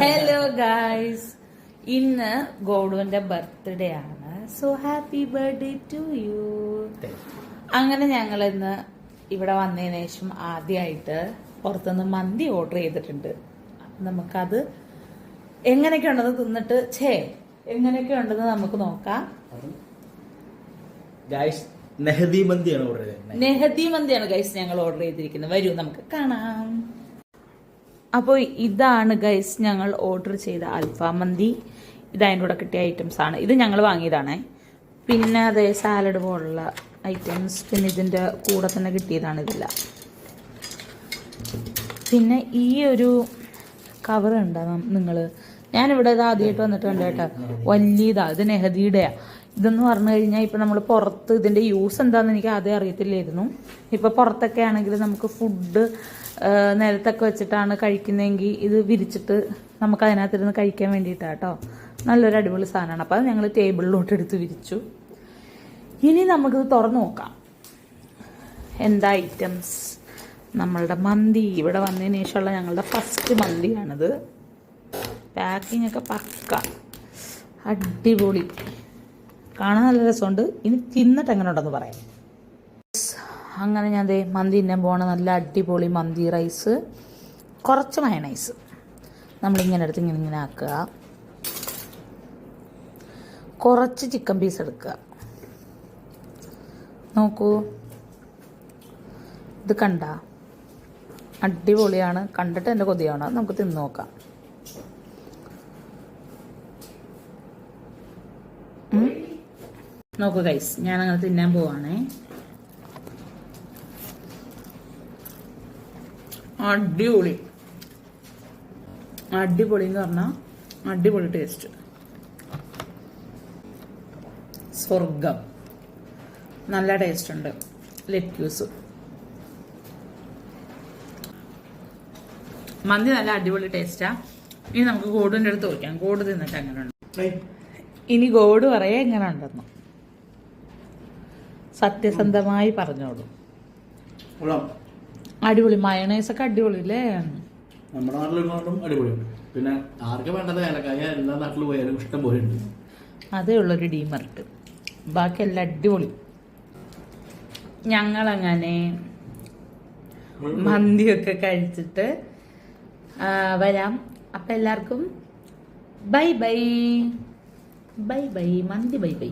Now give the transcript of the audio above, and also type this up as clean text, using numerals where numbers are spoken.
Hello guys, ഇന്ന് ഗോഡുവിന്റെ birthday ആണ്. So happy birthday to you. അങ്ങനെ ഞങ്ങൾ ഇന്ന് ഇവിടെ വന്നതിന് ശേഷം ആദ്യമായിട്ട് പുറത്തുനിന്ന് മന്തി ഓർഡർ ചെയ്തിട്ടുണ്ട്. നമുക്കത് എങ്ങനെയൊക്കെ ഉണ്ടെന്ന് തിന്നിട്ട് എങ്ങനെയൊക്കെ ഉണ്ടെന്ന് നമുക്ക് നോക്കാം. നെഹദി മന്തിയാണ് ഗൈസ് ഞങ്ങൾ ഓർഡർ ചെയ്തിരിക്കുന്നത്. വരൂ നമുക്ക് കാണാം. അപ്പോൾ ഇതാണ് ഗൈസ് ഞങ്ങൾ ഓർഡർ ചെയ്ത അൽഫാം മന്തി. ഇത് അതിൻ്റെ കൂടെ കിട്ടിയ ഐറ്റംസ് ആണ്. ഇത് ഞങ്ങൾ വാങ്ങിയതാണ്. പിന്നെ അതേ സാലഡ് പോലുള്ള ഐറ്റംസ് പിന്നെ ഇതിൻ്റെ കൂടെ തന്നെ കിട്ടിയതാണ് ഇതെല്ലാം. പിന്നെ ഈ ഒരു കവർ ഉണ്ടോ നിങ്ങൾ? ഞാനിവിടെ ഇത് ആദ്യമായിട്ട് വന്നിട്ട് കണ്ടു കേട്ടോ. വലിയതാ, ഇത് നെഹദിയുടെയാ. ഇതെന്ന് പറഞ്ഞു കഴിഞ്ഞാൽ ഇപ്പം നമ്മൾ പുറത്ത് ഇതിൻ്റെ യൂസ് എന്താണെന്ന് എനിക്ക് ആദ്യം അറിയത്തില്ലായിരുന്നു. ഇപ്പം പുറത്തൊക്കെ ആണെങ്കിൽ നമുക്ക് ഫുഡ് നിലത്തൊക്കെ വെച്ചിട്ടാണ് കഴിക്കുന്നതെങ്കിൽ ഇത് വിരിച്ചിട്ട് നമുക്ക് അതിനകത്തിരുന്ന് കഴിക്കാൻ വേണ്ടിയിട്ടാണ് കേട്ടോ. നല്ലൊരു അടിപൊളി സാധനമാണ്. അപ്പോൾ അത് ഞങ്ങൾ ടേബിളിലോട്ട് എടുത്ത് വിരിച്ചു. ഇനി നമുക്കിത് തുറന്നു നോക്കാം എന്താ ഐറ്റംസ്. നമ്മളുടെ മന്തി ഇവിടെ വന്നതിന് ശേഷമുള്ള ഞങ്ങളുടെ ഫസ്റ്റ് മന്തിയാണിത്. പാക്കിംഗ് ഒക്കെ പക്ക അടിപൊളി, കാണാൻ നല്ല രസമുണ്ട്. ഇനി തിന്നിട്ട് എങ്ങനെ ഉണ്ടെന്ന് പറയാം. അങ്ങനെ ഞാൻ ദേ മന്തി തിന്നാൻ പോകണ നല്ല അടിപൊളി മന്തി റൈസ്, കുറച്ച് മയണൈസ് നമ്മളിങ്ങനെ എടുത്ത് ഇങ്ങനെ ആക്കുക. കുറച്ച് ചിക്കൻ പീസ് എടുക്കുക. നോക്കൂ, ഇത് കണ്ട അടിപൊളിയാണ്. കണ്ടിട്ട് എൻ്റെ കൊതിയാണ്. നമുക്ക് തിന്ന് നോക്കാം. നോക്കൂ ഗൈസ്, ഞാനങ്ങനെ തിന്നാൻ പോവാണേ. അടിപൊളി എന്ന് പറഞ്ഞാൽ അടിപൊളി ടേസ്റ്റ്, സ്വർഗം. നല്ല ടേസ്റ്റ് ഉണ്ട്. ലെറ്റ്യൂസ് മന്തി നല്ല അടിപൊളി ടേസ്റ്റാ. ഇനി നമുക്ക് ഗോഡിന്റെ അടുത്ത് ചോദിക്കാം, ഗോഡ് തിന്നിട്ട് എങ്ങനെ ഉണ്ട്. ഇനി ഗോഡ് പറയാ എങ്ങനെ ഉണ്ടെന്ന്. സത്യസന്ധമായി പറഞ്ഞോളൂ. അടിപൊളി. മയണൈസൊക്കെ അടിപൊളി അല്ലേ? നമ്മുടെ നാട്ടിലും അടിപൊളിയുണ്ട്. പിന്നെ ആർക്ക് വേണ്ടത് ഏലക്കായ എല്ലാ നാട്ടിൽ പോയാലും ഇഷ്ടം പോലെ ഉണ്ട്. അതേ ഉള്ളൊരു ഡീമർട്ട്, ബാക്കി എല്ലാം അടിപൊളി. ഞങ്ങളങ്ങനെ മന്തിയൊക്കെ കഴിച്ചിട്ട് വരാം. അപ്പം എല്ലാവർക്കും ബൈ ബൈ. മന്തി ബൈ ബൈ.